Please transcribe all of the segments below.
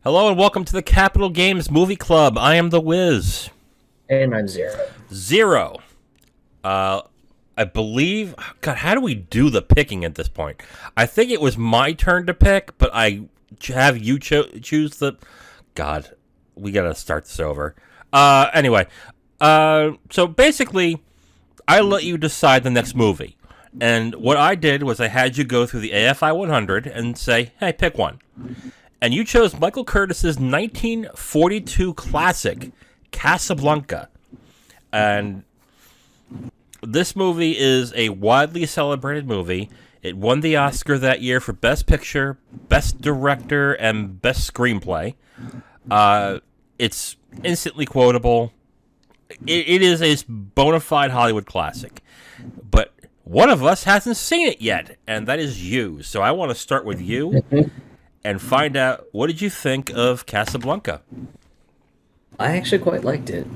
Hello and welcome to the Capital Games Movie Club. I am the Wiz. And I'm zero. Zero. Uh, I believe. God, how do we do the picking at this point? I think it was my turn to pick, but I have you choose the. God, we gotta start this over. Anyway, so basically, I let you decide the next movie. And what I did was I had you go through the AFI 100 and say, hey, pick one. And you chose Michael Curtiz's 1942 classic, Casablanca. And this movie is a widely celebrated movie. It won the Oscar that year for Best Picture, Best Director, and Best Screenplay. It's instantly quotable. It is a bona fide Hollywood classic. But one of us hasn't seen it yet, and that is you. So I want to start with you and find out, what did you think of Casablanca? I actually quite liked it.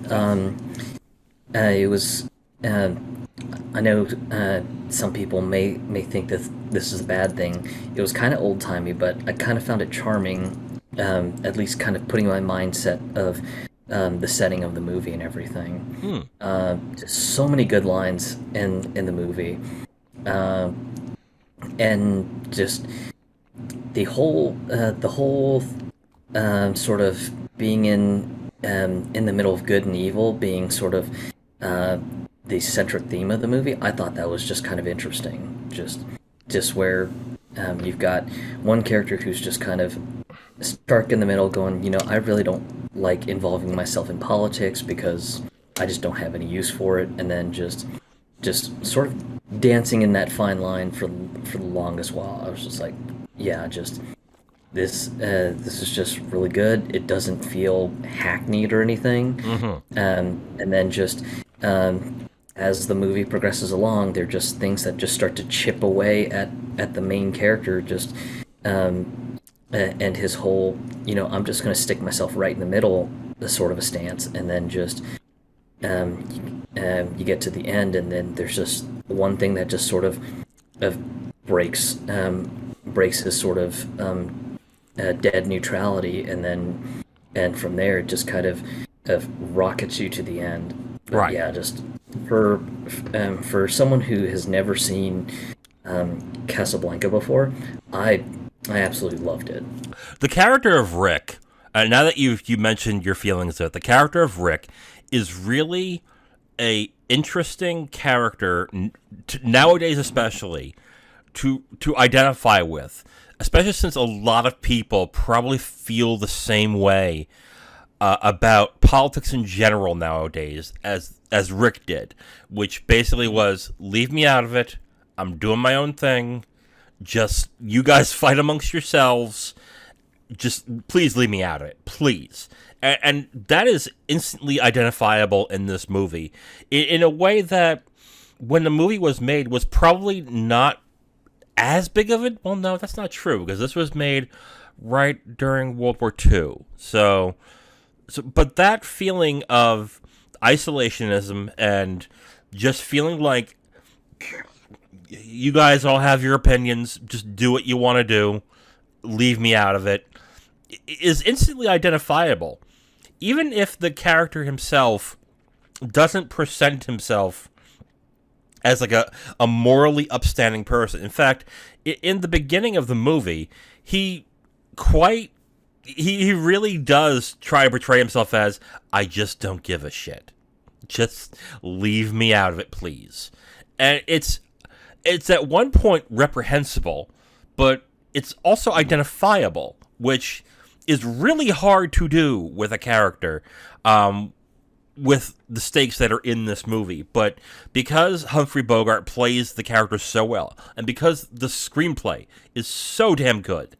It was. I know some people may think that this is a bad thing. It was kind of old timey, but I kind of found it charming. At least, kind of putting my mindset of the setting of the movie and everything. Just so many good lines in the movie, and just the whole sort of being in the middle of good and evil being sort of the centric theme of the movie. I thought that was just kind of interesting. Just where you've got one character who's just kind of stark in the middle, going, I really don't like involving myself in politics because I just don't have any use for it, and then just sort of dancing in that fine line for the longest while. I was just like, yeah, just this is just really good. It doesn't feel hackneyed or anything. And then just as the movie progresses along, they're just things that just start to chip away at the main character, just and his whole, I'm just going to stick myself right in the middle, sort of a stance, and then just you get to the end, and then there's just one thing that just sort of breaks his sort of dead neutrality, and from there it just kind of rockets you to the end. But Right. yeah, just for someone who has never seen Casablanca before, I absolutely loved it. The character of Rick, now that you mentioned your feelings of it, the character of Rick is really a interesting character nowadays, especially to identify with, especially since a lot of people probably feel the same way about politics in general nowadays as Rick did, which basically was, leave me out of it. I'm doing my own thing. Just you guys fight amongst yourselves. Just please leave me out of it, please. And that is instantly identifiable in this movie in a way that when the movie was made was probably not as big of it. Well, no, that's not true, because this was made right during World War II. So but that feeling of isolationism and just feeling like you guys all have your opinions, just do what you want to do, leave me out of it, is instantly identifiable. Even if the character himself doesn't present himself as like a morally upstanding person. In fact, in the beginning of the movie, he really does try to portray himself as, I just don't give a shit. Just leave me out of it, please. And it's at one point reprehensible, but it's also identifiable, which is really hard to do with a character, with the stakes that are in this movie. But because Humphrey Bogart plays the character so well, and because the screenplay is so damn good,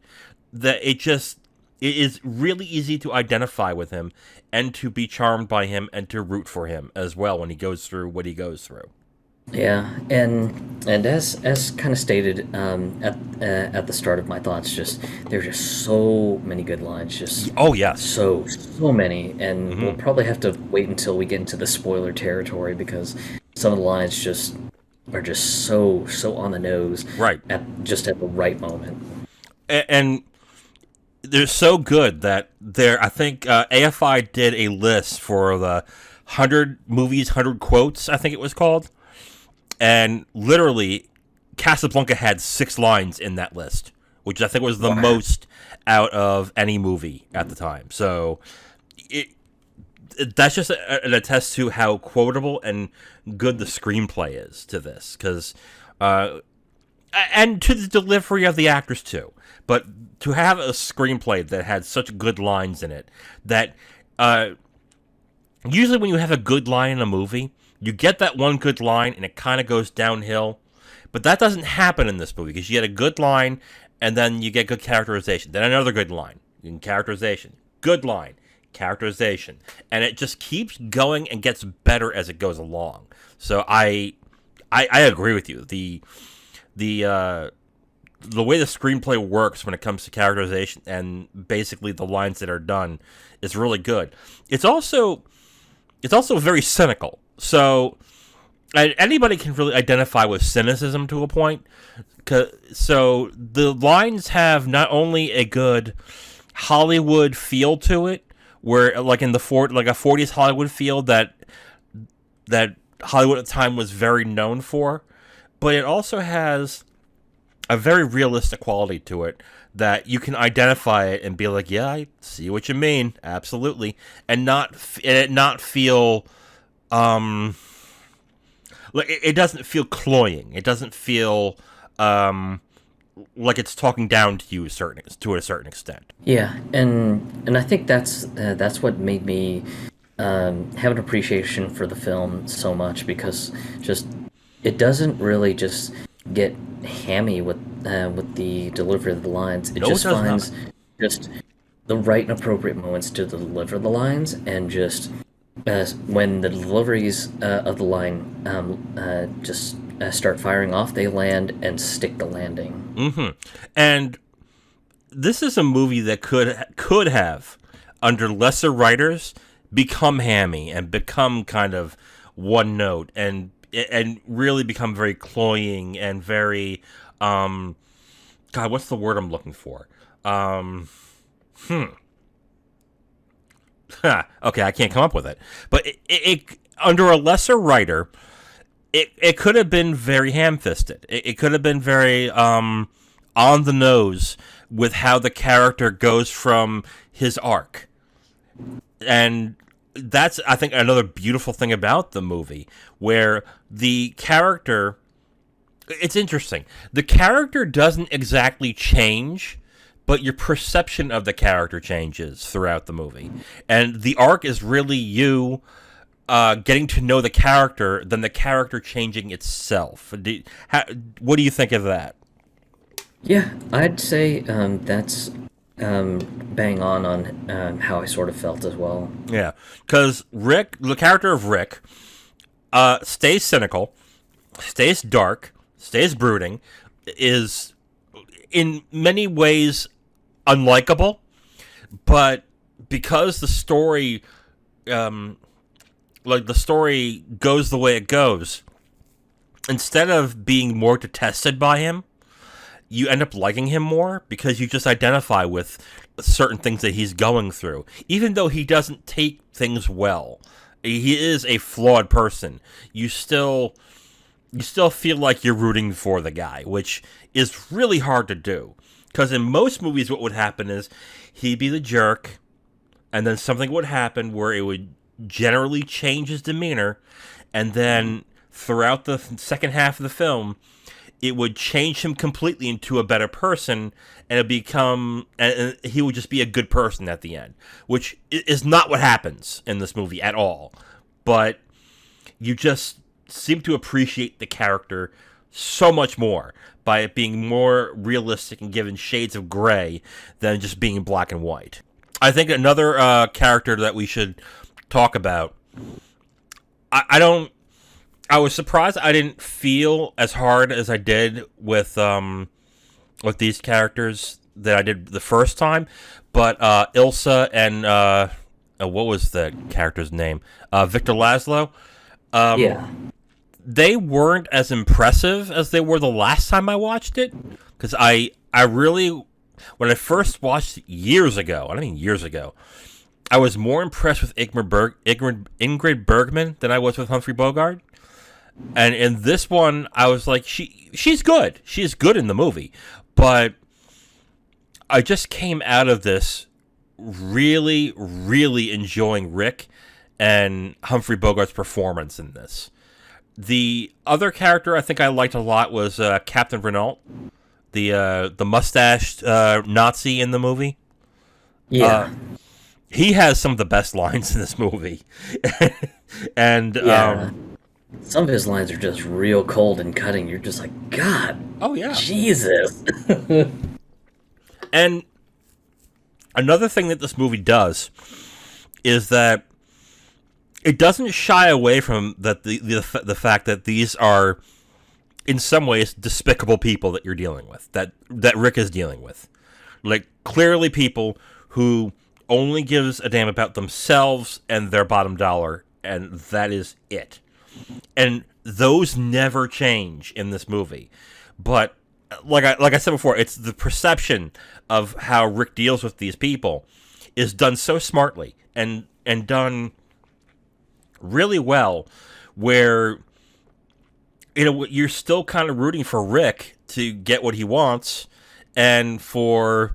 that it is really easy to identify with him and to be charmed by him and to root for him as well when he goes through what he goes through. Yeah, and as kind of stated at the start of my thoughts, just there's just so many good lines, just Oh, yes. so many, and we'll probably have to wait until we get into the spoiler territory because some of the lines just are just so on the nose Right. at the right moment. And they're so good that I think AFI did a list for the 100 movies, 100 quotes, I think it was called. And literally, Casablanca had 6 lines in that list, which I think was the most out of any movie at the time. So that's just an attest to how quotable and good the screenplay is to this. Because, and to the delivery of the actors, too. But to have a screenplay that had such good lines in it that usually when you have a good line in a movie, you get that one good line and it kind of goes downhill. But that doesn't happen in this movie because you get a good line and then you get good characterization. Then another good line, characterization, good line, characterization. And it just keeps going and gets better as it goes along. So I agree with you. The way the screenplay works when it comes to characterization and basically the lines that are done is really good. It's also very cynical. So anybody can really identify with cynicism to a point. So the lines have not only a good Hollywood feel to it, where like in the like a 40s Hollywood feel that Hollywood at the time was very known for, but it also has a very realistic quality to it that you can identify it and be like, yeah, I see what you mean, absolutely, and not feel like it doesn't feel cloying. It doesn't feel like it's talking down to you to a certain extent. Yeah, and I think that's what made me have an appreciation for the film so much, because just it doesn't really just get hammy with the delivery of the lines. It just finds just the right and appropriate moments to deliver the lines, and just when the deliveries of the line just start firing off, they land and stick the landing. Mm-hmm. And this is a movie that could have, under lesser writers, become hammy and become kind of one note and really become very cloying and very God, what's the word I'm looking for? Okay, I can't come up with it. But it under a lesser writer, it could have been very ham-fisted. It could have been very on the nose with how the character goes from his arc. And that's, I think, another beautiful thing about the movie, where the character, it's interesting. The character doesn't exactly change, but your perception of the character changes throughout the movie. And the arc is really you getting to know the character than the character changing itself. What do you think of that? Yeah, I'd say that's bang on how I sort of felt as well. Yeah, because Rick, the character of Rick, stays cynical, stays dark, stays brooding, is in many ways unlikable, but because the story, the story goes the way it goes, instead of being more detested by him, you end up liking him more because you just identify with certain things that he's going through. Even though he doesn't take things well, he is a flawed person. You still feel like you're rooting for the guy, which is really hard to do. Because in most movies, what would happen is he'd be the jerk, and then something would happen where it would generally change his demeanor, and then throughout the second half of the film, it would change him completely into a better person, and he would just be a good person at the end, which is not what happens in this movie at all. But you just seem to appreciate the character so much more by it being more realistic and given shades of gray than just being black and white. I think another character that we should talk about, I was surprised I didn't feel as hard as I did with these characters that I did the first time, but Ilsa and what was the character's name? Victor Laszlo. Yeah. They weren't as impressive as they were the last time I watched it, because I really when I first watched it years ago, I don't mean years ago, I was more impressed with Ingrid Bergman than I was with Humphrey Bogart. And in this one, I was like, she's good. She's good in the movie. But I just came out of this really, really enjoying Rick and Humphrey Bogart's performance in this. The other character I think I liked a lot was Captain Renault, the mustached Nazi in the movie. Yeah. He has some of the best lines in this movie. And Yeah. Some of his lines are just real cold and cutting. You're just like, God, oh yeah. Jesus. And another thing that this movie does is that it doesn't shy away from that the fact that these are in some ways despicable people that you're dealing with, that Rick is dealing with. Like clearly people who only gives a damn about themselves and their bottom dollar, and that is it. And those never change in this movie. But like I said before, it's the perception of how Rick deals with these people is done so smartly and done really well, where you're still kind of rooting for Rick to get what he wants, and I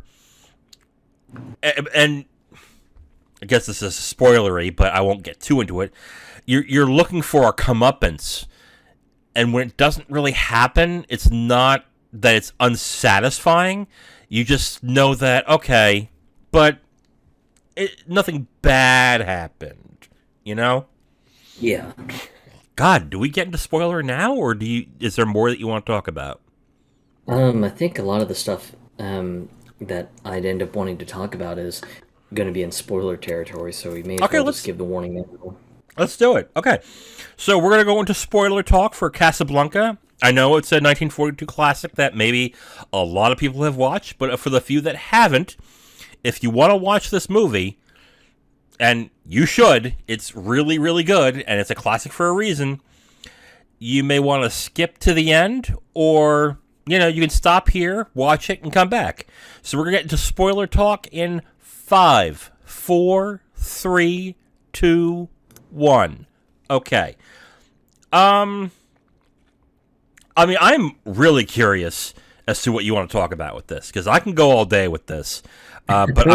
guess this is spoilery, but I won't get too into it. You're looking for a comeuppance, and when it doesn't really happen, it's not that it's unsatisfying. You just know that, okay, but nothing bad happened, you know? Yeah. God, do we get into spoiler now, or is there more that you want to talk about? I think a lot of the stuff that I'd end up wanting to talk about is going to be in spoiler territory, so we may as Okay, well just give the warning now. Let's do it. Okay. So we're going to go into spoiler talk for Casablanca. I know it's a 1942 classic that maybe a lot of people have watched, but for the few that haven't, if you want to watch this movie, and you should, it's really, really good, and it's a classic for a reason, you may want to skip to the end, or, you can stop here, watch it, and come back. So we're going to get into spoiler talk in 5, 4, 3, 2, 1. Okay. I'm really curious as to what you want to talk about with this, because I can go all day with this. But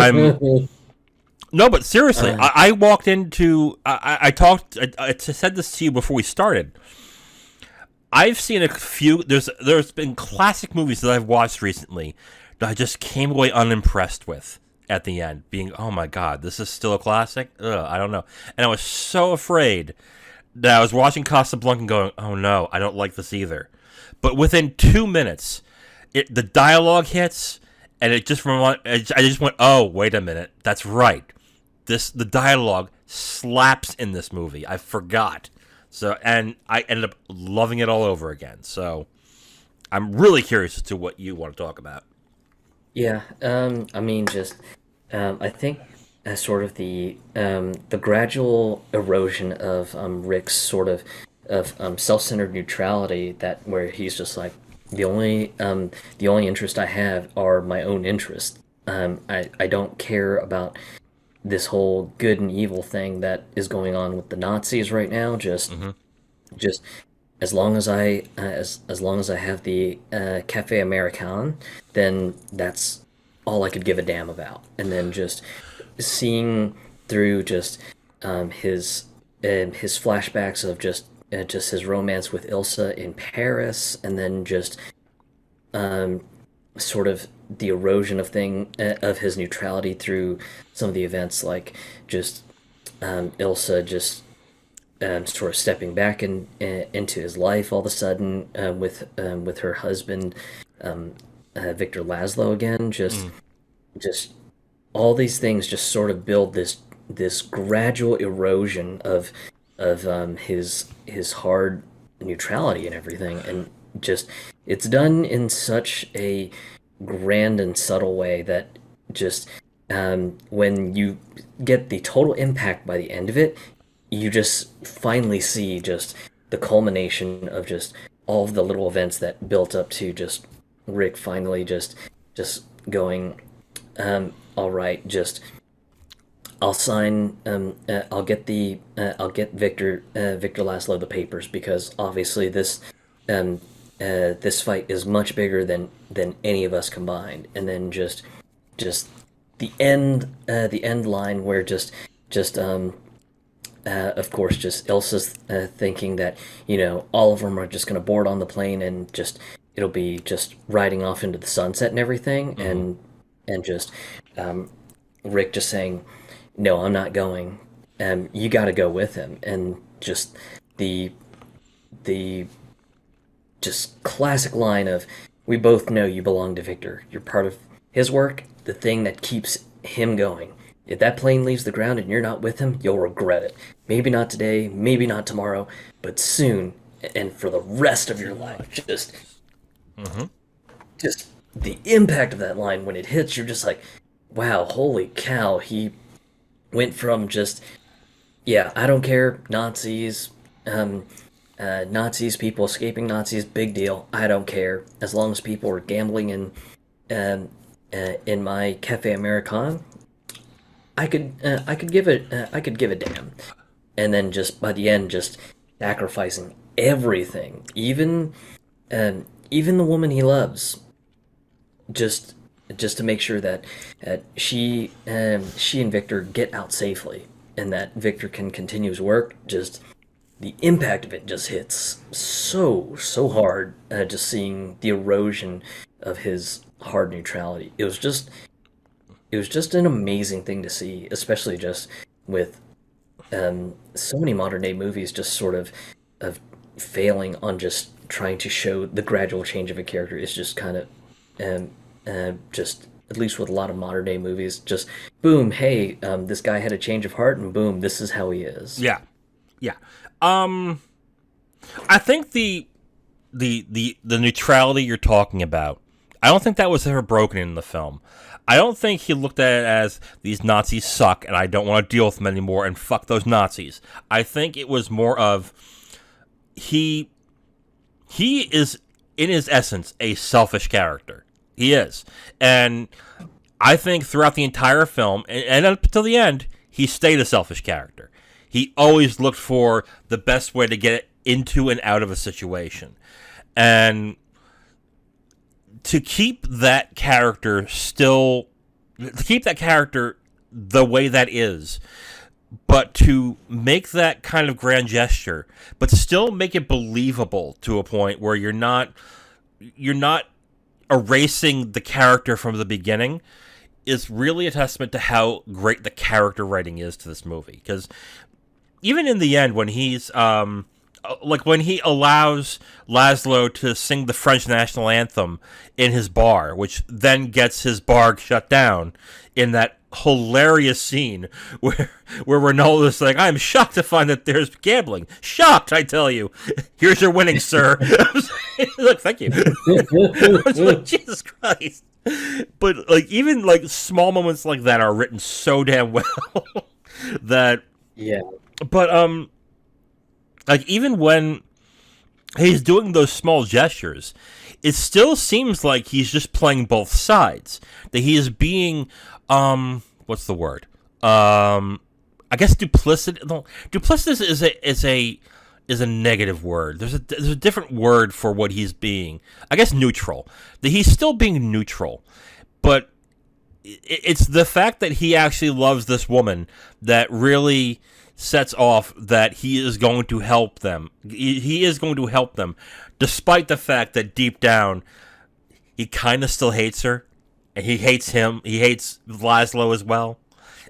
no, but seriously, I walked into, I said this to you before we started. I've seen a few, there's been classic movies that I've watched recently that I just came away unimpressed with at the end, being, oh my God, this is still a classic? Ugh, I don't know. And I was so afraid that I was watching Casablanca and going, oh no, I don't like this either. But within 2 minutes, the dialogue hits, and I just went, oh, wait a minute, that's right. The dialogue slaps in this movie. I forgot. So, and I ended up loving it all over again. So, I'm really curious as to what you want to talk about. Yeah, I think as sort of the gradual erosion of Rick's sort of self-centered neutrality, that where he's just like, the only interest I have are my own interests. I don't care about this whole good and evil thing that is going on with the Nazis right now. Just as long as as long as I have the Cafe American, then that's all I could give a damn about. And then just seeing through just his flashbacks of just his romance with Ilsa in Paris, and then just sort of the erosion of his neutrality through some of the events, like just Ilsa just sort of stepping back into his life all of a sudden, with her husband, Victor Laszlo again. Just all these things just sort of build this gradual erosion of his hard neutrality and everything, and just it's done in such a grand and subtle way that just when you get the total impact by the end of it, you just finally see just the culmination of just all of the little events that built up to just Rick finally just going, all right, just I'll sign. I'll get Victor Laszlo the papers because obviously um, this fight is much bigger than any of us combined. And then just the end line where of course, just Ilsa's thinking that all of them are just going to board on the plane and just it'll be just riding off into the sunset and everything, and just Rick just saying, "No, I'm not going. You got to go with him." And just the the just classic line of, "We both know you belong to Victor. You're part of his work, the thing that keeps him going. If that plane leaves the ground and you're not with him, you'll regret it. Maybe not today, maybe not tomorrow, but soon and for the rest of your life." Just the impact of that line when it hits, you're just like, wow, holy cow. He went from just, yeah, I don't care, Nazis, Nazis, people escaping Nazis, big deal. I don't care as long as people are gambling in my Cafe American. I could give a damn. And then just by the end, just sacrificing everything, even the woman he loves, just to make sure that she and Victor get out safely, and that Victor can continue his work. Just the impact of it just hits so hard. Just seeing the erosion of his hard neutrality. It was just an amazing thing to see, especially just with so many modern day movies just sort of failing on just trying to show the gradual change of a character. Is just kind of just, at least with a lot of modern day movies, just boom, hey, this guy had a change of heart, and boom, this is how he is. Yeah, yeah. I think the neutrality you're talking about, I don't think that was ever broken in the film. I don't think he looked at it as, these Nazis suck and I don't want to deal with them anymore and fuck those Nazis. I think it was more of, he is, in his essence, a selfish character. He is. And I think throughout the entire film, and up until the end, he stayed a selfish character. He always looked for the best way to get into and out of a situation. And to keep that character the way that is, but to make that kind of grand gesture, but still make it believable to a point where you're not erasing the character from the beginning, is really a testament to how great the character writing is to this movie. Because even in the end, when he's when he allows Laszlo to sing the French national anthem in his bar, which then gets his bar shut down, in that hilarious scene where Ronaldo's like, "I'm shocked to find that there's gambling. Shocked, I tell you. Here's your winnings, sir." Like, thank you. I was like, Jesus Christ. But even small moments like that are written so damn well that, Yeah. But even when he's doing those small gestures, it still seems like he's just playing both sides. That he is being, what's the word? I guess duplicitous. No, duplicitous is a negative word. There's a different word for what he's being. I guess neutral. That he's still being neutral, but it's the fact that he actually loves this woman that really sets off that he is going to help them. He is going to help them, despite the fact that deep down, he kind of still hates her, and he hates him. He hates Laszlo as well,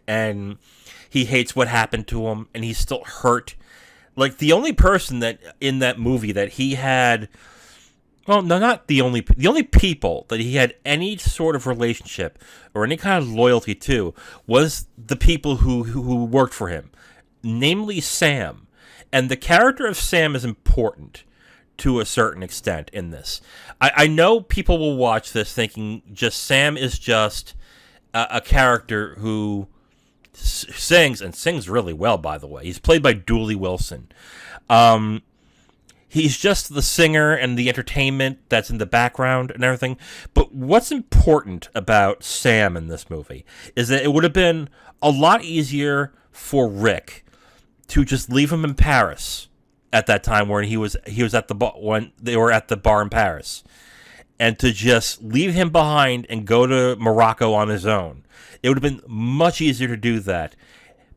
and he hates what happened to him, and he's still hurt. Like, the only person that in that movie that he had, well, no, not the only people that he had any sort of relationship or any kind of loyalty to was the people who worked for him. Namely Sam. And the character of Sam is important to a certain extent in this. I know people will watch this thinking just Sam is just a character who sings, and sings really well, by the way. He's played by Dooley Wilson. He's just the singer and the entertainment that's in the background and everything. But what's important about Sam in this movie is that it would have been a lot easier for Rick to just leave him in Paris at that time when he was at the bar, when they were at the bar in Paris, and to just leave him behind and go to Morocco on his own. It would have been much easier to do that.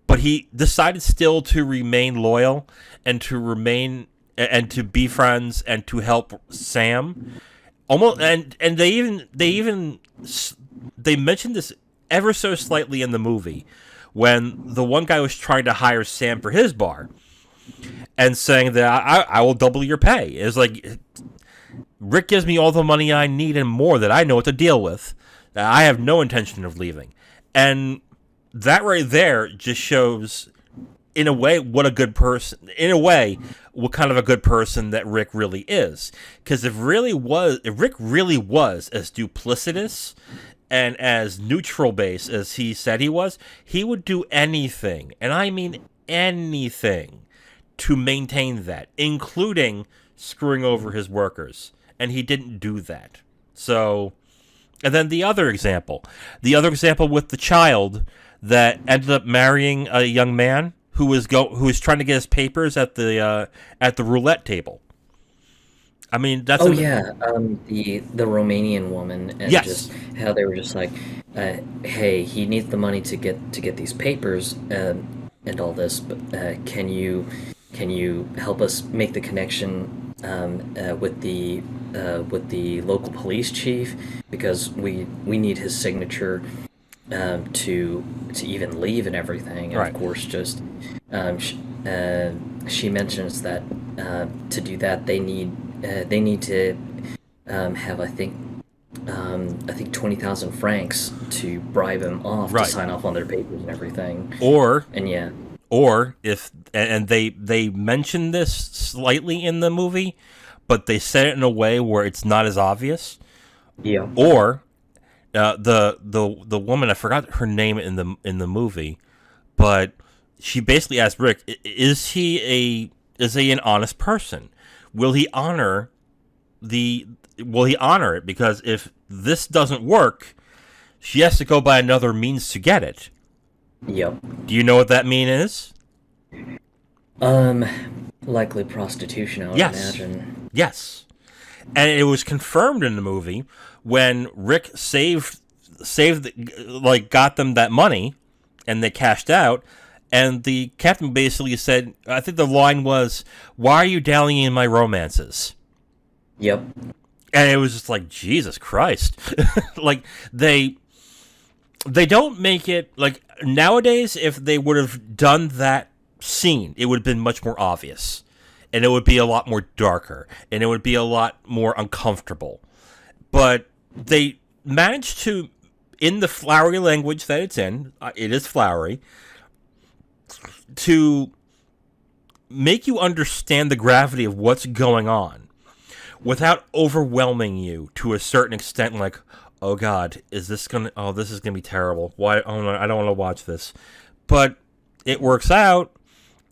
But he decided still to remain loyal and to be friends and to help Sam. Almost, and they mentioned this ever so slightly in the movie when the one guy was trying to hire Sam for his bar and saying that I will double your pay. It's like, Rick gives me all the money I need and more that I know what to deal with. I have no intention of leaving. And that right there just shows, in a way, what kind of a good person that Rick really is. Because if Rick really was as duplicitous and as neutral base as he said he was, he would do anything, and I mean anything, to maintain that, including screwing over his workers. And he didn't do that. So, and then the other example with the child that ended up marrying a young man who was trying to get his papers at the roulette table. I mean, that's the Romanian woman, and yes. Just how they were just like, hey, he needs the money to get these papers and all this, but can you help us make the connection with the local police chief, because we need his signature to even leave and everything. And right. Of course, just she mentions that to do that they need to have I think 20,000 francs to bribe him off right. to sign off on their papers and everything. Or if they mention this slightly in the movie, but they said it in a way where it's not as obvious. Yeah. Or the woman, I forgot her name in the movie, but she basically asked Rick, is he an honest person? Will he honor it? Because if this doesn't work, she has to go by another means to get it. Yep. Do you know what that mean is? Likely prostitution, I would imagine. Yes. And it was confirmed in the movie when Rick got them that money and they cashed out, and the captain basically said, I think the line was, "Why are you dallying in my romances?" Yep. And it was just like, Jesus Christ. Like, they don't make it, like, nowadays, if they would have done that scene, it would have been much more obvious. And it would be a lot more darker. And it would be a lot more uncomfortable. But they managed to, in the flowery language that it's in, it is flowery, to make you understand the gravity of what's going on without overwhelming you to a certain extent, like, oh God, this is gonna be terrible. Why? Oh no, I don't want to watch this. But it works out,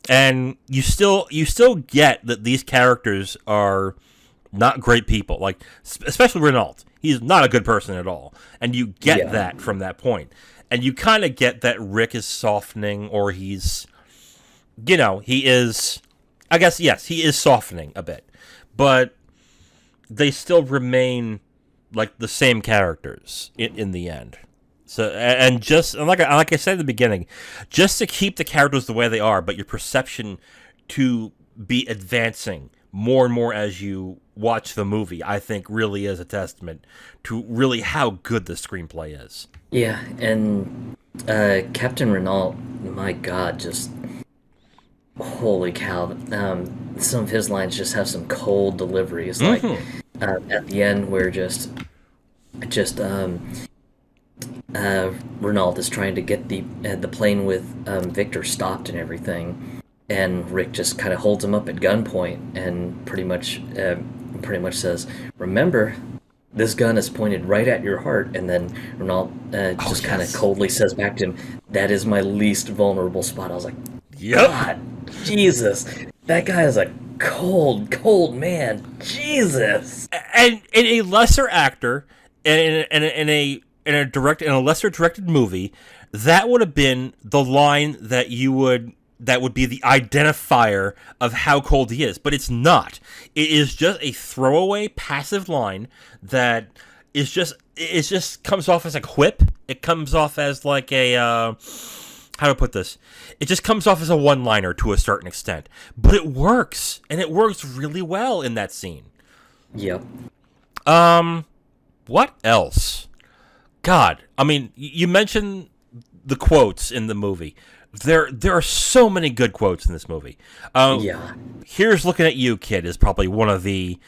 and you still get that these characters are not great people. Like, especially Renault, he's not a good person at all, and you get that from that point. And you kind of get that Rick is softening, or he's, he is. I guess yes, he is softening a bit, but they still remain like the same characters in the end. So, and like I said at the beginning, just to keep the characters the way they are, but your perception to be advancing more and more as you watch the movie, I think really is a testament to really how good the screenplay is. Yeah, and Captain Renault, my God, just holy cow! Some of his lines just have some cold deliveries, like at the end where just Renault is trying to get the plane with Victor stopped and everything, and Rick just kind of holds him up at gunpoint and pretty much says, "Remember, this gun is pointed right at your heart." And then Renault just kind of coldly says back to him, "That is my least vulnerable spot." I was like, "Yep, God, Jesus, that guy is a Cold man. Jesus. And a lesser actor, in a lesser directed movie, that would have been the line that would be the identifier of how cold he is. But it's not. It is just a throwaway passive line that is just it just comes off as a quip. It comes off as like a how to put this. It just comes off as a one-liner to a certain extent, but it works, and it works really well in that scene. Yep. What else? God, I mean, you mentioned the quotes in the movie. There are so many good quotes in this movie. Yeah. Here's looking at you, kid, is probably one of the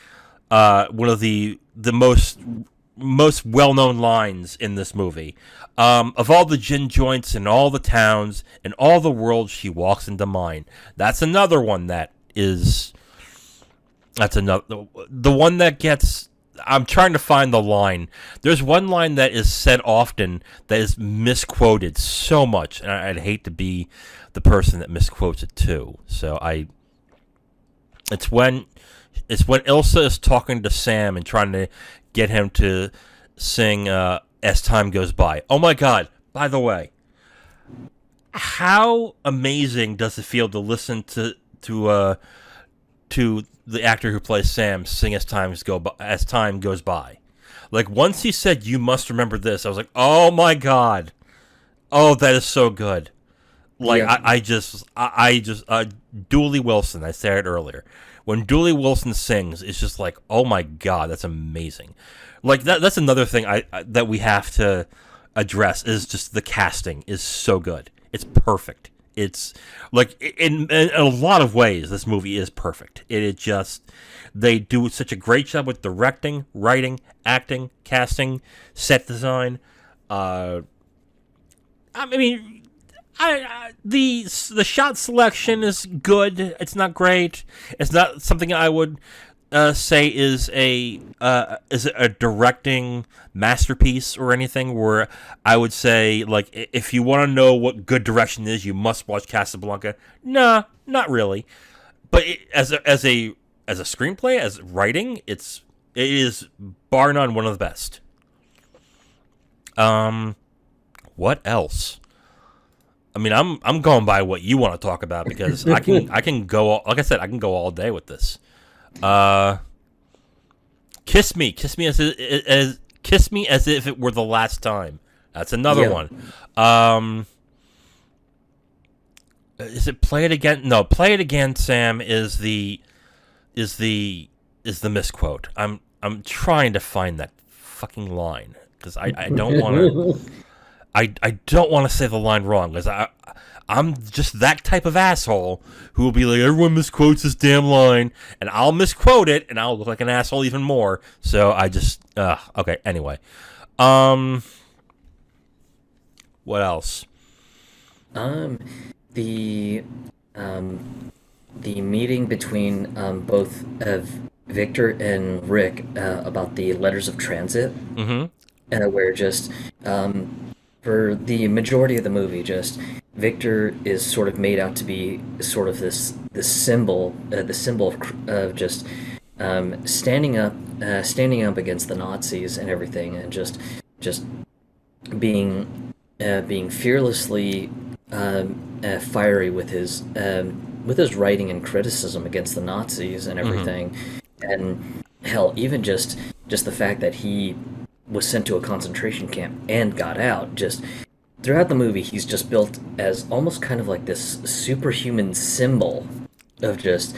most well-known lines in this movie. Of all the gin joints in all the towns and all the world, she walks into mine. That's another one that is. That's another the one that gets. I'm trying to find the line. There's one line that is said often that is misquoted so much, and I'd hate to be the person that misquotes it too. So it's when Ilsa is talking to Sam and trying to get him to sing As Time Goes By. Oh my God, by the way, how amazing does it feel to listen to the actor who plays Sam sing As Time Goes By? Like, once he said, "You must remember this," I was like, oh my God. Oh, that is so good. Like, yeah. I just Dooley Wilson, I said it earlier. When Dooley Wilson sings, it's just like, oh my God, that's amazing. Like, that's another thing that we have to address, is just the casting is so good. It's perfect. It's like, in a lot of ways, this movie is perfect. They do such a great job with directing, writing, acting, casting, set design. I mean, the shot selection is good. It's not great. It's not something I would say is a directing masterpiece or anything, where I would say, like, if you want to know what good direction is, you must watch Casablanca. Nah, not really. But as a screenplay, as writing, it is bar none one of the best. What else? I mean, I'm going by what you want to talk about, because I can go, like I said, I can go all day with this. Kiss me as if it were the last time. That's another one. Is it Play It Again? No, Play It Again, Sam, is the misquote. I'm trying to find that fucking line, because I don't want to. I don't want to say the line wrong, because I'm just that type of asshole who will be like, everyone misquotes this damn line, and I'll misquote it, and I'll look like an asshole even more. So I just, okay, anyway. What else? The meeting between both Victor and Rick about the letters of transit, where just for the majority of the movie, just Victor is sort of made out to be sort of this symbol, the symbol of just standing up against the Nazis and everything, and just being fearlessly fiery with his writing and criticism against the Nazis and everything, and hell, even just the fact that he was sent to a concentration camp and got out. Just throughout the movie, he's just built as almost kind of like this superhuman symbol of just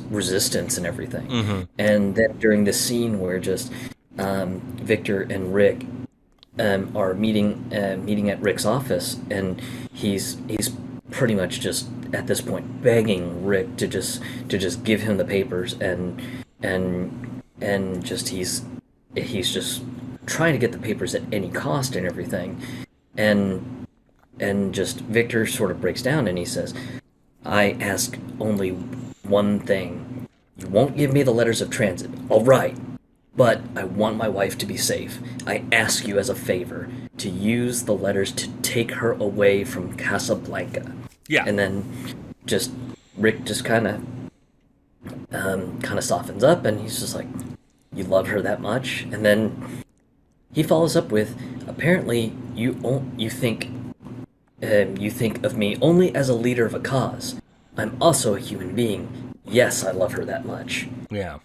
resistance and everything. And then during this scene where just Victor and Rick are meeting at Rick's office, and he's pretty much just at this point begging Rick to just give him the papers, and just he's just trying to get the papers at any cost and everything, and just Victor sort of breaks down and he says, "I ask only one thing. You won't give me the letters of transit, all right, but I want my wife to be safe. I ask you as a favor to use the letters to take her away from Casablanca." Yeah. And then just Rick just kind of kind of softens up, and he's just like, "You love her that much?" And then he follows up with, "Apparently, you think of me only as a leader of a cause. I'm also a human being. Yes, I love her that much." Yeah.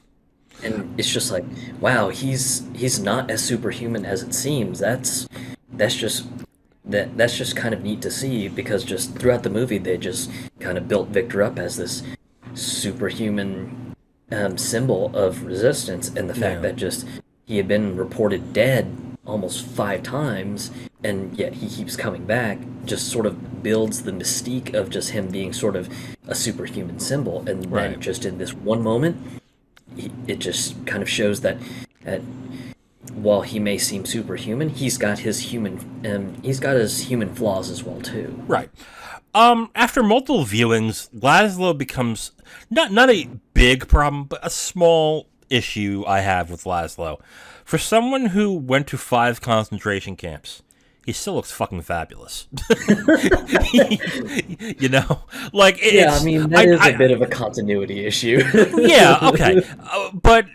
And it's just like, wow, he's not as superhuman as it seems. That's just that's just kind of neat to see, because just throughout the movie they just kind of built Victor up as this superhuman symbol of resistance, and the fact Yeah. that just he had been reported dead almost 5 times, and yet he keeps coming back, just sort of builds the mystique of just him being sort of a superhuman symbol. And then Right. just in this one moment, it just kind of shows that while he may seem superhuman, he's got his human flaws as well too. Right. After multiple viewings, Laszlo becomes not a big problem, but a small issue I have with Laszlo. For someone who went to 5 concentration camps, he still looks fucking fabulous. you know, like Yeah, I it's mean that is a bit of a continuity issue. yeah, okay, but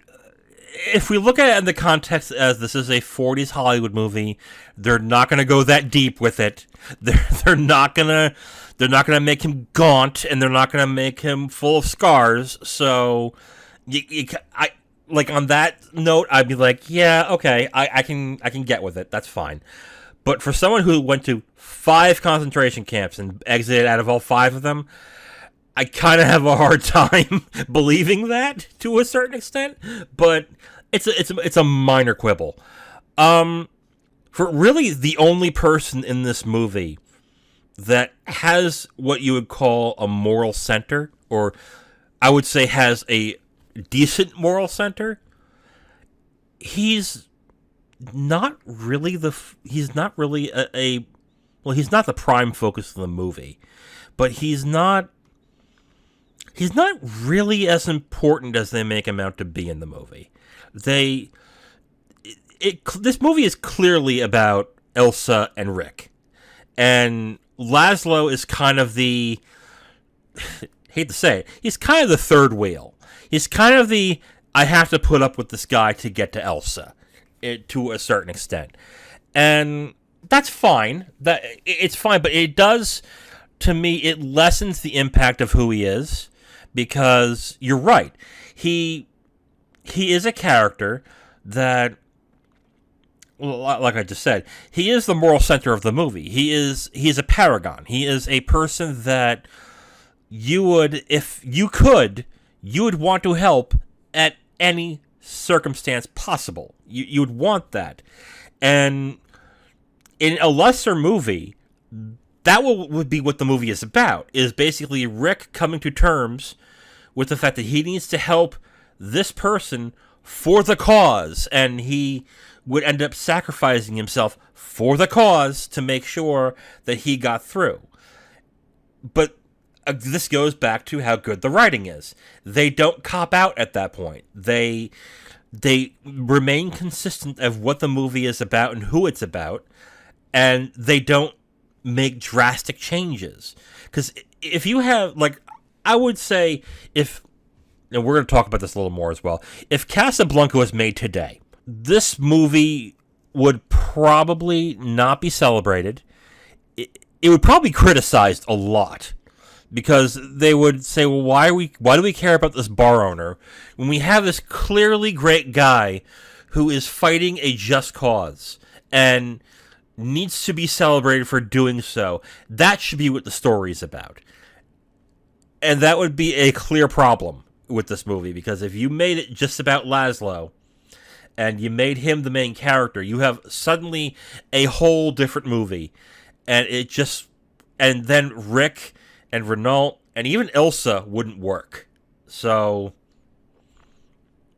if we look at it in the context as this is a 40s Hollywood movie, they're not going to go that deep with it. They're not going to make him gaunt, and they're not going to make him full of scars. So I like, on that note, I'd be like, yeah, okay, I can get with it. That's fine. But for someone who went to 5 concentration camps and exited out of all 5 of them, I kind of have a hard time believing that to a certain extent, but it's a minor quibble. For really the only person in this movie that has what you would call a moral center, or I would say has a decent moral center, he's not really well, he's not the prime focus of the movie, but he's not really as important as they make him out to be in the movie. This movie is clearly about Elsa and Rick, and Laszlo is kind of the hate to say it, he's kind of the third wheel. He's kind of the, I have to put up with this guy to get to Elsa, to a certain extent, and that's fine. It's fine, but it does, to me, it lessens the impact of who he is, because you're right. He is a character that, well, like I just said, he is the moral center of the movie. He is a paragon. He is a person that you would, if you could, you would want to help at any circumstance possible. You would want that. And in a lesser movie, that would be what the movie is about, is basically Rick coming to terms with the fact that he needs to help this person for the cause, and he would end up sacrificing himself for the cause to make sure that he got through. But this goes back to how good the writing is. They don't cop out at that point. They remain consistent of what the movie is about and who it's about, and they don't make drastic changes. Because if you have, like, I would say, if, and we're going to talk about this a little more as well, if Casablanca was made today, this movie would probably not be celebrated. It would probably be criticized a lot, because they would say, well, why do we care about this bar owner when we have this clearly great guy who is fighting a just cause and needs to be celebrated for doing so? That should be what the story's about. And that would be a clear problem with this movie, because if you made it just about Laszlo and you made him the main character, you have suddenly a whole different movie. And and then Rick and Renault and even Elsa wouldn't work. So,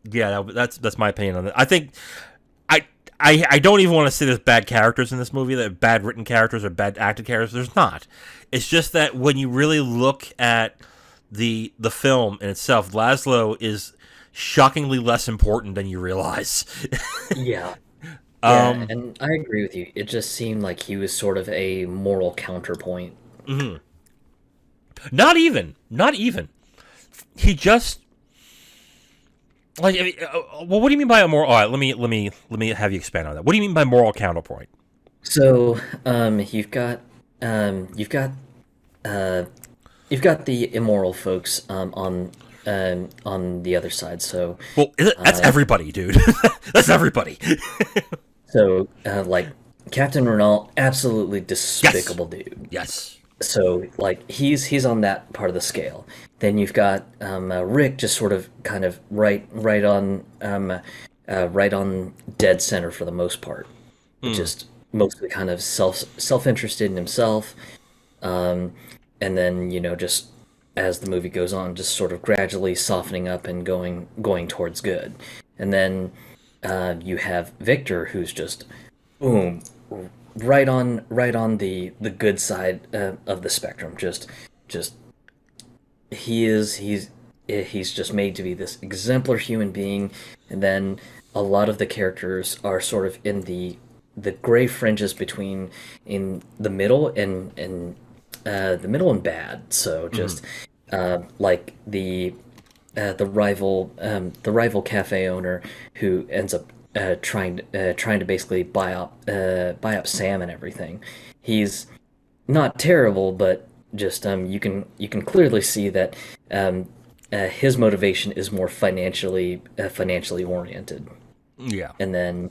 yeah, that's my opinion on it. I think I don't even want to say there's bad characters in this movie, that bad written characters or bad acted characters. There's not. It's just that when you really look at the film in itself, Laszlo is shockingly less important than you realize. Yeah. Yeah, and I agree with you. It just seemed like he was sort of a moral counterpoint. Not even. He just Like, well, what do you mean by a moral? All right, let me have you expand on that. What do you mean by moral counterpoint? So, um, you've got, uh, you've got the immoral folks on the other side. Well, that's everybody, dude. That's everybody. Like Captain Renault, absolutely Yes, despicable dude. yes. So like he's on that part of the scale. Then you've got Rick, just sort of kind of right on dead center for the most part. Just mostly kind of self interested in himself. Um, and then just as the movie goes on, just sort of gradually softening up and going towards good. And then you have Victor, who's just boom, right on the good side of the spectrum. Just he's just made to be this exemplar human being. And then a lot of the characters are sort of in the gray fringes between in the middle and bad. So just like the rival cafe owner who ends up trying to basically buy up Sam and everything. He's not terrible, but just you can clearly see that his motivation is more financially oriented. Yeah. And then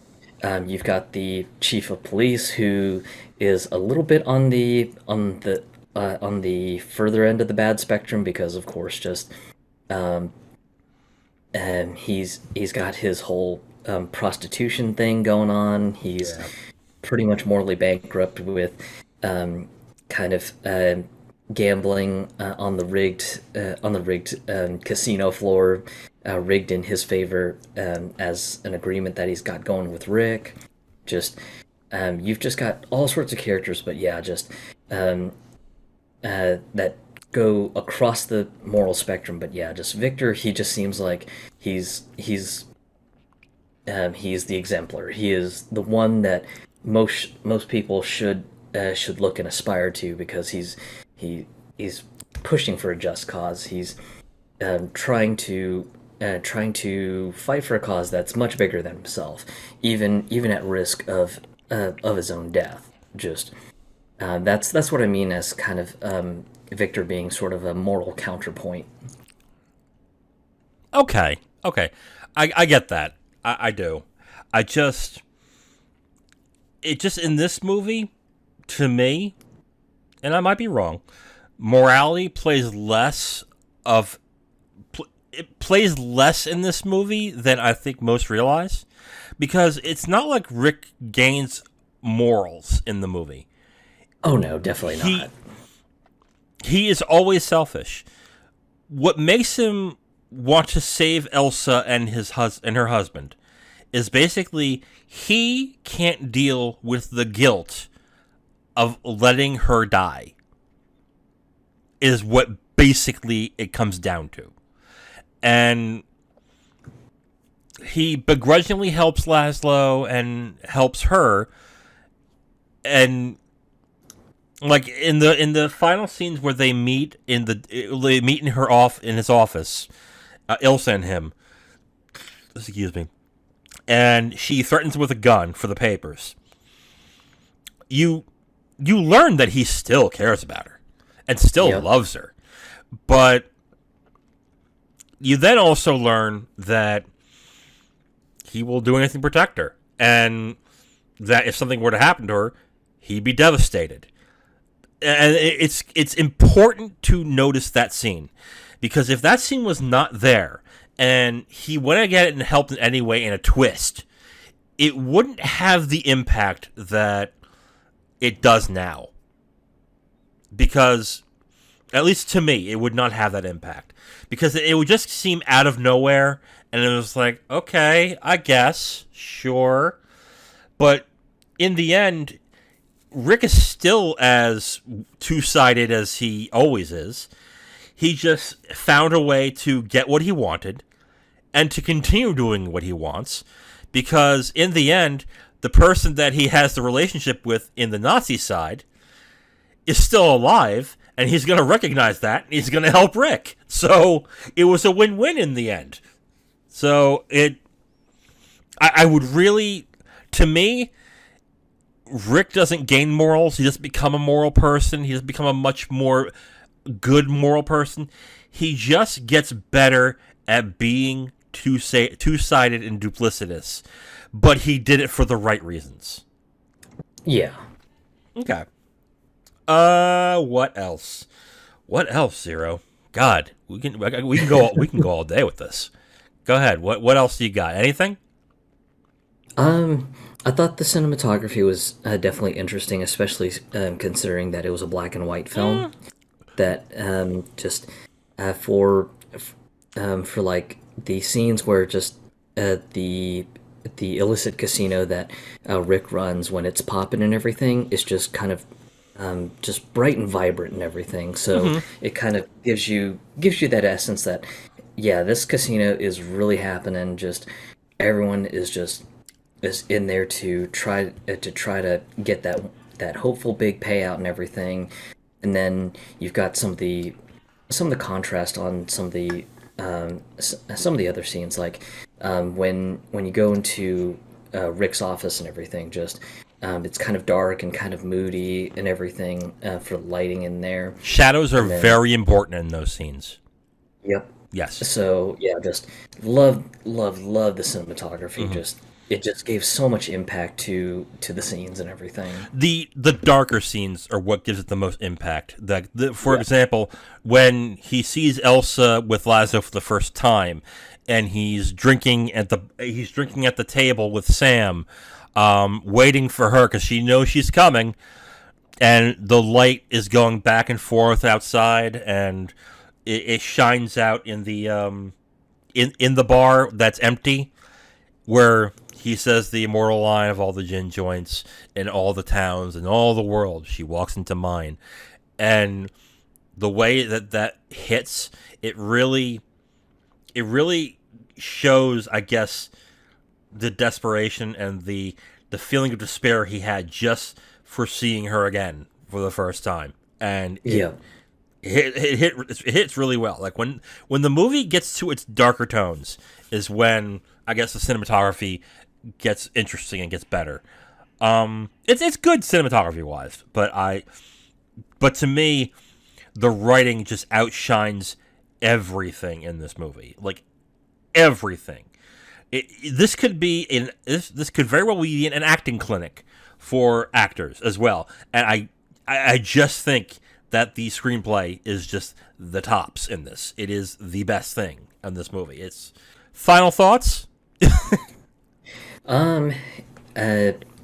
you've got the chief of police who is a little bit on the further end of the bad spectrum because, of course, just um, and he's got his whole prostitution thing going on. He's Yeah. pretty much morally bankrupt with kind of gambling on the rigged casino floor, rigged in his favor as an agreement that he's got going with Rick. Just you've just got all sorts of characters, but yeah, just um, that go across the moral spectrum. But yeah, just Victor, he just seems like he's the exemplar. He is the one that most people should look and aspire to because he's pushing for a just cause. He's trying to fight for a cause that's much bigger than himself, even at risk of his own death. Just that's what I mean as kind of Victor being sort of a moral counterpoint. Okay. Okay. I get that. I do. I just it just in this movie, to me, and I might be wrong, morality plays less of it plays less in this movie than I think most realize, because it's not like Rick gains morals in the movie. Oh no, definitely He not. he is always selfish. What makes him want to save Elsa and her husband is basically he can't deal with the guilt of letting her die. Is what basically it comes down to. And he begrudgingly helps Laszlo and helps her, and like in the final scenes where they meet in her off in his office, Ilsa and him, excuse me, and she threatens with a gun for the papers. You learn that he still cares about her and still Yep. loves her, but you then also learn that he will do anything to protect her, and that if something were to happen to her, he'd be devastated. And it's important to notice that scene, because if that scene was not there and he went to get it and helped in any way in a twist, it wouldn't have the impact that it does now. Because, at least to me, it would not have that impact. Because it would just seem out of nowhere, and it was like, okay, I guess, sure. But in the end, Rick is still as two-sided as he always is. He just found a way to get what he wanted and to continue doing what he wants, because in the end, the person that he has the relationship with in the Nazi side is still alive, and he's going to recognize that, and he's going to help Rick. So it was a win-win in the end. So I would really, to me, Rick doesn't gain morals. He doesn't become a moral person. He doesn't become a much more good moral person. He just gets better at being two-sided and duplicitous. But he did it for the right reasons. Yeah. Okay. What else? What else, Zero? God, we can go all day with this. Go ahead. What else do you got? Anything? I thought the cinematography was definitely interesting, especially considering that it was a black and white film. That just for like the scenes where just the illicit casino that Rick runs when it's popping and everything is just kind of just bright and vibrant and everything. So it kind of gives you that essence that yeah, this casino is really happening. Just everyone is in there to try to get that hopeful big payout and everything. And then you've got some of the contrast on some of the other scenes, like when you go into Rick's office and everything. Just it's kind of dark and kind of moody and everything for lighting in there. Shadows are very important in those scenes. Yep. Yes. So yeah, just love the cinematography. Just it just gave so much impact to the scenes and everything. The darker scenes are what gives it the most impact. For example, when he sees Elsa with Laszlo for the first time, and he's drinking at the table with Sam, waiting for her because she knows she's coming, and the light is going back and forth outside, and it shines out in the in the bar that's empty, where he says the immortal line of all the gin joints in all the towns in all the world, she walks into mine. And the way that hits, it really shows, I guess, the desperation and the feeling of despair he had just for seeing her again for the first time. And it hits really well. Like when the movie gets to its darker tones is when I guess the cinematography gets interesting and gets better. It's good cinematography wise, but to me, the writing just outshines everything in this movie. Like everything. This could very well be an acting clinic for actors as well. And I just think that the screenplay is just the tops in this. It is the best thing in this movie. It's final thoughts.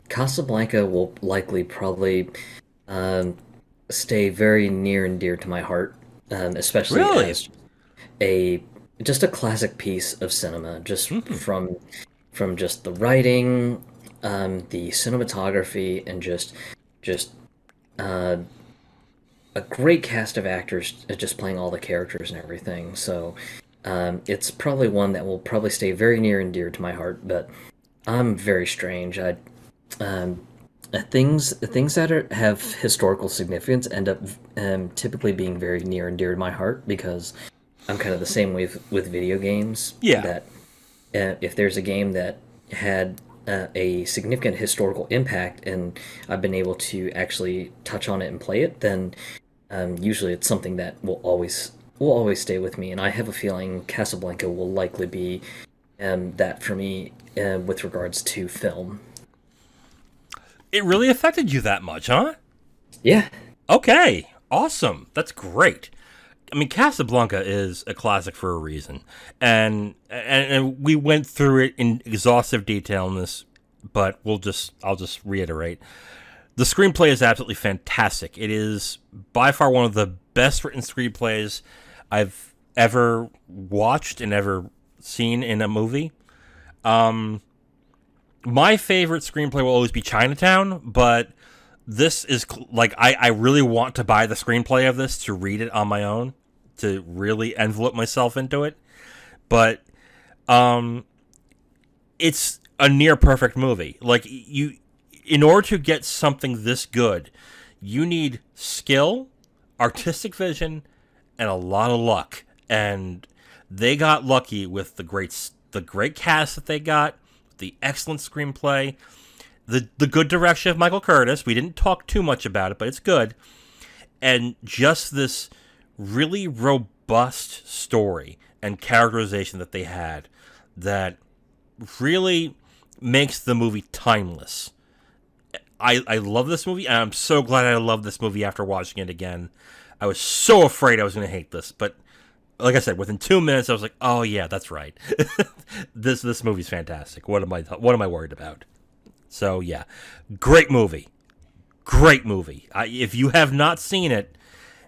Casablanca will likely probably stay very near and dear to my heart, especially Really? as just a classic piece of cinema, just from just the writing, the cinematography, and just uh, a great cast of actors just playing all the characters and everything. So it's probably one that will probably stay very near and dear to my heart. But I'm very strange. Um, things that have historical significance end up typically being very near and dear to my heart because I'm kind of the same way with video games. Yeah. That if there's a game that had a significant historical impact and I've been able to actually touch on it and play it, then usually it's something that will always stay with me. And I have a feeling Casablanca will likely be that for me with regards to film. It really affected you that much, huh? Yeah. Okay, awesome. That's great. I mean, Casablanca is a classic for a reason, and we went through it in exhaustive detail in this, but I'll just reiterate. The screenplay is absolutely fantastic. It is by far one of the best written screenplays I've ever watched and ever seen in a movie. My favorite screenplay will always be Chinatown, but this is like I really want to buy the screenplay of this to read it on my own, to really envelope myself into it. But it's a near perfect movie. Like in order to get something this good, you need skill, artistic vision, and a lot of luck. And they got lucky with the great the great cast that they got, the excellent screenplay, the good direction of Michael Curtiz. We didn't talk too much about it, but it's good. And just this really robust story and characterization that they had that really makes the movie timeless. I love this movie, and I'm so glad I love this movie after watching it again. I was so afraid I was going to hate this, but like I said, within 2 minutes, I was like, "Oh yeah, that's right. This movie's fantastic. What am I worried about?" So yeah, great movie. If you have not seen it,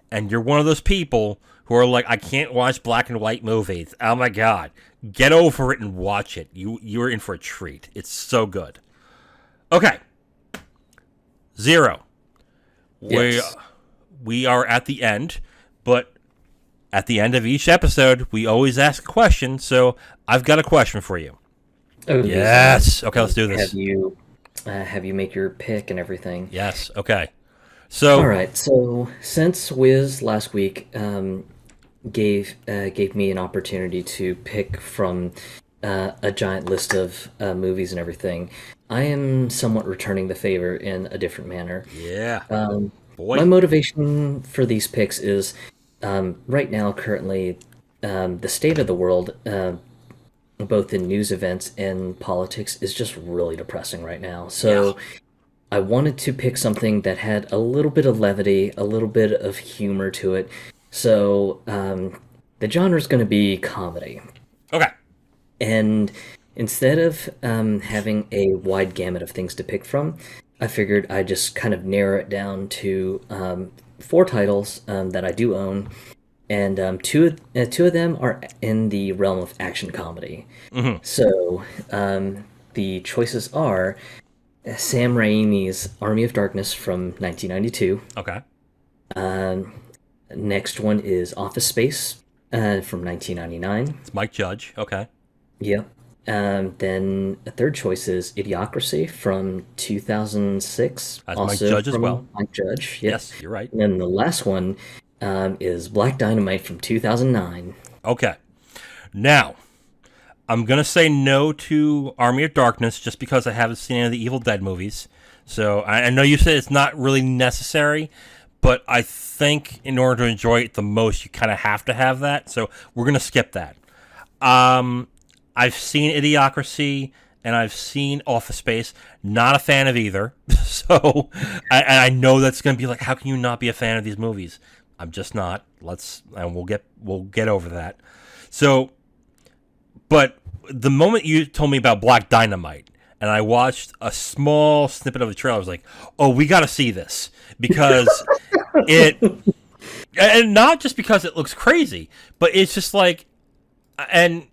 and you're one of those people who are like, "I can't watch black and white movies," oh my god, get over it and watch it. You're in for a treat. It's so good. Okay, 0. Yes. We are at the end, but at the end of each episode, we always ask a question. So I've got a question for you. Oh, yes. Okay, let's do this. Have you make your pick and everything? Yes. Okay. So All right. So since Wiz last week gave me an opportunity to pick from a giant list of movies and everything, I am somewhat returning the favor in a different manner. yeah, My motivation for these picks is right now, currently, the state of the world, both in news events and politics, is just really depressing right now. So I wanted to pick something that had a little bit of levity, a little bit of humor to it. So the genre is going to be comedy. Okay. And instead of having a wide gamut of things to pick from, I figured I'd just kind of narrow it down to 4 titles that I do own, and two of them are in the realm of action comedy. Mm-hmm. So the choices are Sam Raimi's Army of Darkness from 1992. Okay. Next one is Office Space from 1999. It's Mike Judge. Okay. Yep. Then a third choice is Idiocracy from 2006. That's also Mike Judge as from well. Mike Judge. Yep. Yes, you're right. And then the last one is Black Dynamite from 2009. Okay. Now, I'm going to say no to Army of Darkness just because I haven't seen any of the Evil Dead movies. So I know you said it's not really necessary, but I think in order to enjoy it the most, you kind of have to have that. So we're going to skip that. I've seen Idiocracy and I've seen Office Space. Not a fan of either. So I know that's going to be like, how can you not be a fan of these movies? I'm just not. We'll get over that. So, but the moment you told me about Black Dynamite and I watched a small snippet of the trailer, I was like, oh, we got to see this because and not just because it looks crazy, but it's just like, and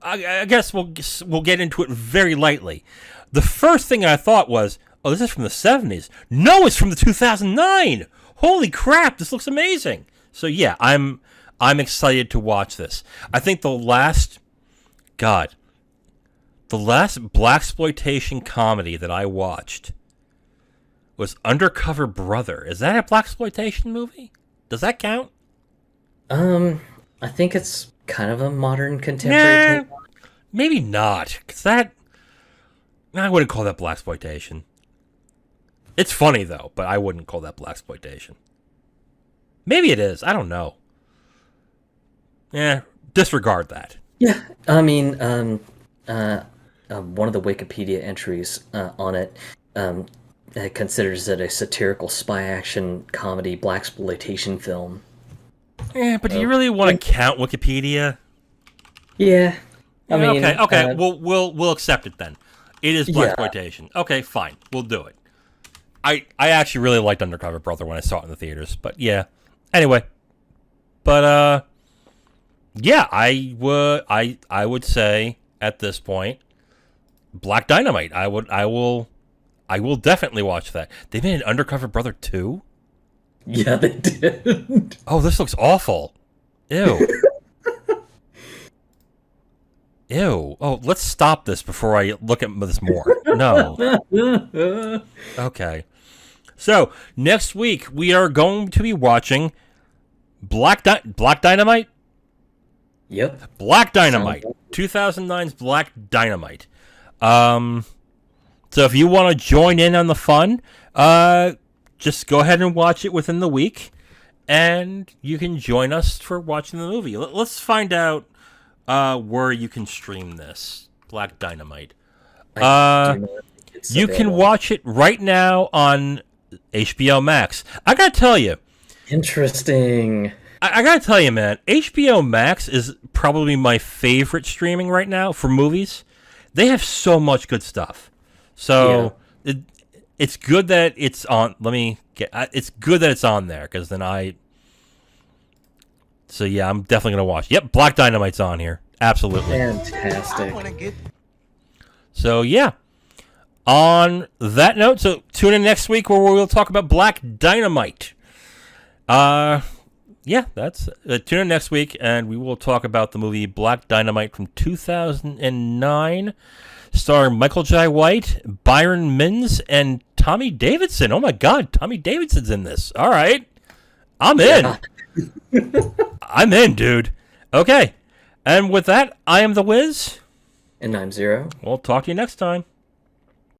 I guess we'll get into it very lightly. The first thing I thought was, oh, this is from the 70s. No, it's from the 2009. Holy crap, this looks amazing. So yeah, I'm excited to watch this. I think the last blaxploitation comedy that I watched was Undercover Brother. Is that a blaxploitation movie? Does that count? I think it's kind of a modern contemporary take. Maybe not, because I wouldn't call that blaxploitation. It's funny though, but I wouldn't call that blaxploitation. Maybe it is. I don't know. Disregard that. Yeah, I mean, one of the Wikipedia entries on it considers it a satirical spy action comedy blaxploitation film. Yeah, but do you really want to count Wikipedia? Yeah, I mean, okay. We'll accept it then. It is blaxploitation. Yeah. Okay, fine. We'll do it. I actually really liked Undercover Brother when I saw it in the theaters, but yeah. Anyway, but yeah, I would say at this point, Black Dynamite. I will definitely watch that. They made an Undercover Brother 2? Yeah, they did. Oh, this looks awful. Ew. Ew. Oh, let's stop this before I look at this more. No. Okay. So, next week, we are going to be watching Black Dynamite? Yep. Black Dynamite. 2009's Black Dynamite. So if you want to join in on the fun, just go ahead and watch it within the week, and you can join us for watching the movie. Let's find out where you can stream this Black Dynamite. You can watch it right now on HBO Max. I gotta tell you. Interesting. I gotta tell you, man, HBO Max is probably my favorite streaming right now for movies. They have so much good stuff. So it's good that it's on. It's good that it's on there, because then So yeah, I'm definitely gonna watch. Yep, Black Dynamite's on here. Absolutely. Fantastic. So yeah. On that note, so tune in next week where we'll talk about Black Dynamite. Yeah, that's tune in next week, and we will talk about the movie Black Dynamite from 2009, starring Michael Jai White, Byron Mins, and Tommy Davidson. Oh my God, Tommy Davidson's in this. All right, I'm in. I'm in, dude. Okay, and with that, I am the Wiz, And I'm Zero. We'll talk to you next time.